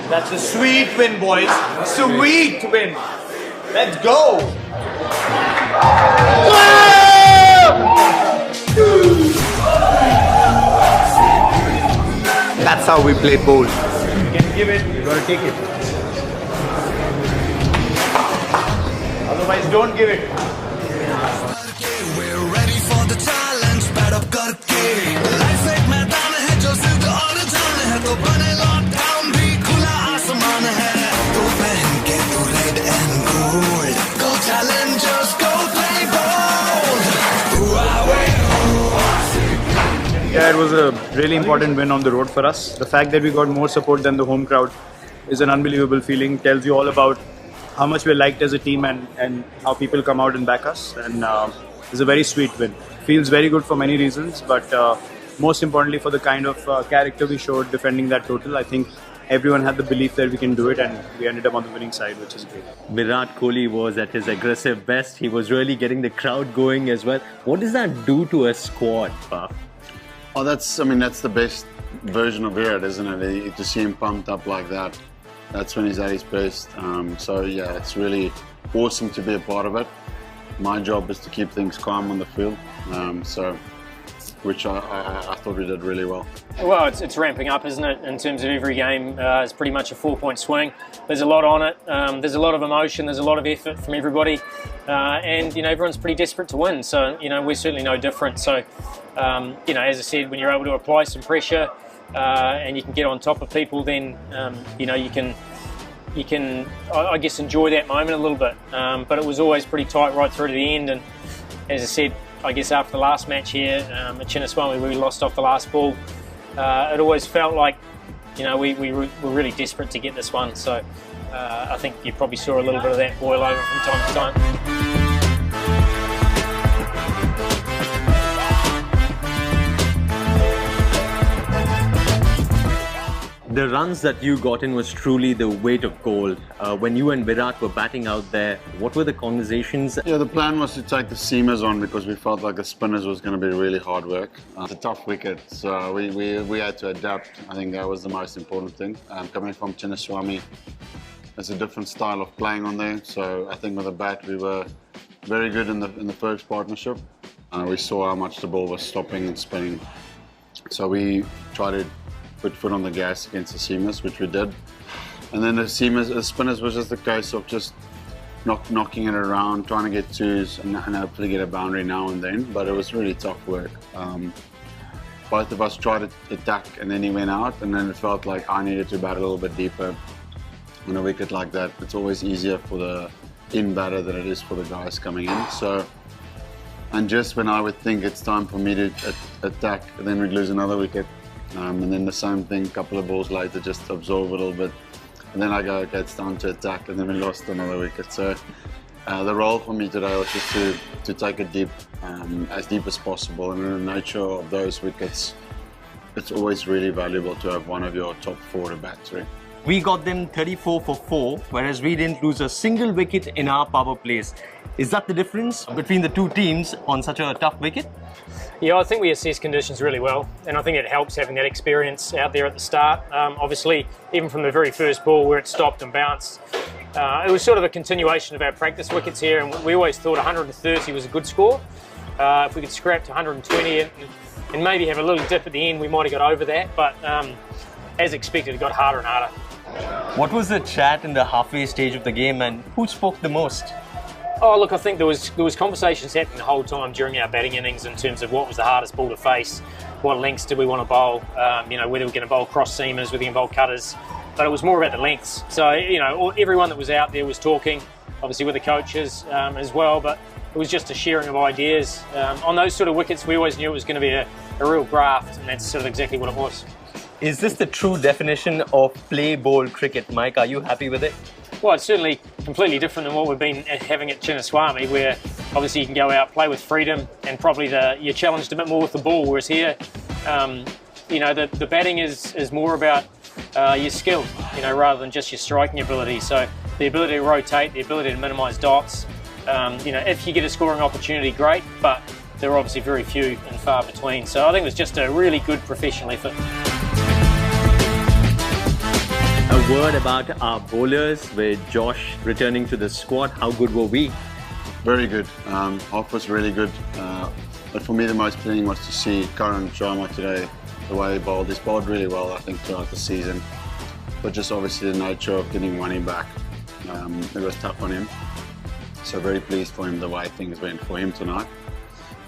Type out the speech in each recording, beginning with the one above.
That's a sweet win, boys. Sweet win. Let's go. That's how we play ball. You can give it, you gotta take it. Otherwise, don't give it. We're ready for the challenge. Pad up करके life एक मैदान है जो जिद और जान है तो बने lockdown भी खुला आसमान है तो पहन के तू red and gold go challengers go play ball. Yeah, it was a really important win on the road for us. The fact that we got more support than the home crowd is an unbelievable feeling. Tells you all about how much we're liked as a team and how people come out and back us. And it's a very sweet win. Feels very good for many reasons, but most importantly for the kind of character we showed defending that total. I think everyone had the belief that we can do it, and we ended up on the winning side, which is great. Virat Kohli was at his aggressive best. He was really getting the crowd going as well. What does that do to a squad, Pa? Oh, that's the best version of Virat, isn't it? To see him pumped up like that, that's when he's at his best. So yeah, it's really awesome to be a part of it. My job is to keep things calm on the field, which I thought we did really well. Well, it's ramping up, isn't it? In terms of every game, it's pretty much a 4-point swing. There's a lot on it. There's a lot of emotion. There's a lot of effort from everybody, and everyone's pretty desperate to win. So we're certainly no different. So as I said, when you're able to apply some pressure and you can get on top of people, then you can I guess enjoy that moment a little bit. But it was always pretty tight right through to the end. And as I said, I guess after the last match here at Chinnaswamy, where we lost off the last ball, it always felt like we were really desperate to get this one. So I think you probably saw a little bit of that boil over from time to time. The runs that you got in was truly the weight of gold. When you and Virat were batting out there, what were the conversations? Yeah, the plan was to take the seamers on because we felt like the spinners was going to be really hard work. It's a tough wicket, so we had to adapt. I think that was the most important thing. Coming from Chinnaswamy, it's a different style of playing on there. So I think with the bat, we were very good in the first partnership. We saw how much the ball was stopping and spinning. So we tried to put foot on the gas against the seamers, which we did. And then the spinners was just a case of just knocking it around, trying to get twos and hopefully get a boundary now and then. But it was really tough work. Both of us tried to attack and then he went out, and then it felt like I needed to bat a little bit deeper. On a wicket like that, it's always easier for the in batter than it is for the guys coming in. And just when I would think it's time for me to attack, and then we'd lose another wicket. And then the same thing, a couple of balls later, just absorb a little bit. And then I go, okay, it's time to attack, and then we lost another wicket. So the role for me today was just to take it deep, as deep as possible. And in the nature of those wickets, it's always really valuable to have one of your top four to bat through. We got them 34 for 4, whereas we didn't lose a single wicket in our power plays. Is that the difference between the two teams on such a tough wicket? Yeah, I think we assess conditions really well, and I think it helps having that experience out there at the start. Obviously, even from the very first ball where it stopped and bounced, it was sort of a continuation of our practice wickets here, and we always thought 130 was a good score. If we could scrap to 120 and maybe have a little dip at the end, we might have got over that, but as expected, it got harder and harder. What was the chat in the halfway stage of the game, and who spoke the most? Oh, look, I think there was conversations happening the whole time during our batting innings in terms of what was the hardest ball to face, what lengths did we want to bowl, whether we're going to bowl cross seamers, whether we can bowl cutters, but it was more about the lengths. So, everyone that was out there was talking, obviously with the coaches as well, but it was just a sharing of ideas. On those sort of wickets, we always knew it was going to be a real graft, and that's sort of exactly what it was. Is this the true definition of play bowl cricket, Mike? Are you happy with it? Well, it's certainly completely different than what we've been having at Chinnaswamy, where obviously you can go out, play with freedom, and probably you're challenged a bit more with the ball, whereas here, the batting is more about your skill, rather than just your striking ability. So the ability to rotate, the ability to minimise dots. If you get a scoring opportunity, great, but there are obviously very few and far between. So I think it was just a really good professional effort. word about our bowlers with Josh returning to the squad. How good were we? Very good. Off was really good. But for me, the most pleasing was to see Karan Sharma today, the way he bowled. He's bowled really well, I think, throughout the season. But just obviously the nature of getting money back, it was tough on him. So very pleased for him the way things went for him tonight.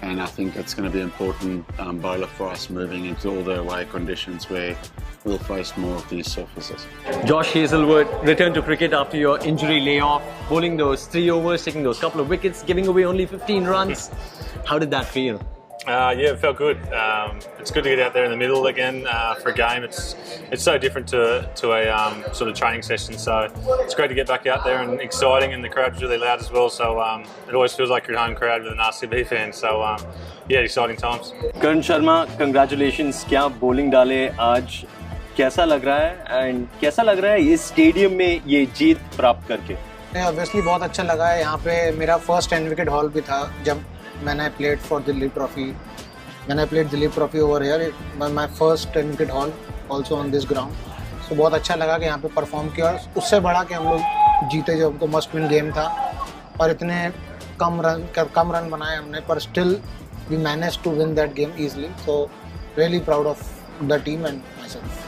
And I think it's going to be important bowler for us moving into all the away conditions where we'll face more of these surfaces. Josh Hazlewood returned to cricket after your injury layoff, bowling those 3 overs, taking those couple of wickets, giving away only 15 runs. How did that feel? Yeah, it felt good. It's good to get out there in the middle again for a game. It's so different to a sort of training session. So it's great to get back out there and exciting, and the crowd's really loud as well. So it always feels like you're at home crowd with an RCB fan. So yeah, exciting times. Karan Sharma, congratulations. क्या bowling डाले आज? कैसा लग रहा है? And कैसा लग रहा है इस स्टेडियम में ये जीत प्राप्त करके? ऑब्वियसली बहुत अच्छा लगा है. यहाँ पे मेरा फर्स्ट 10 विकेट हॉल भी था जब मैंने प्लेड फॉर दिलीप ट्रॉफी. मैंने played Dilip trophy over here, my first 10 wicket haul also on this ground. So बहुत अच्छा लगा कि यहाँ पे परफॉर्म किया, और उससे बड़ा कि हम लोग जीते जो हमको मस्ट विन गेम था, और इतने कम रन बनाए हमने, पर still we manage to win that game easily. So really proud of the team and my self.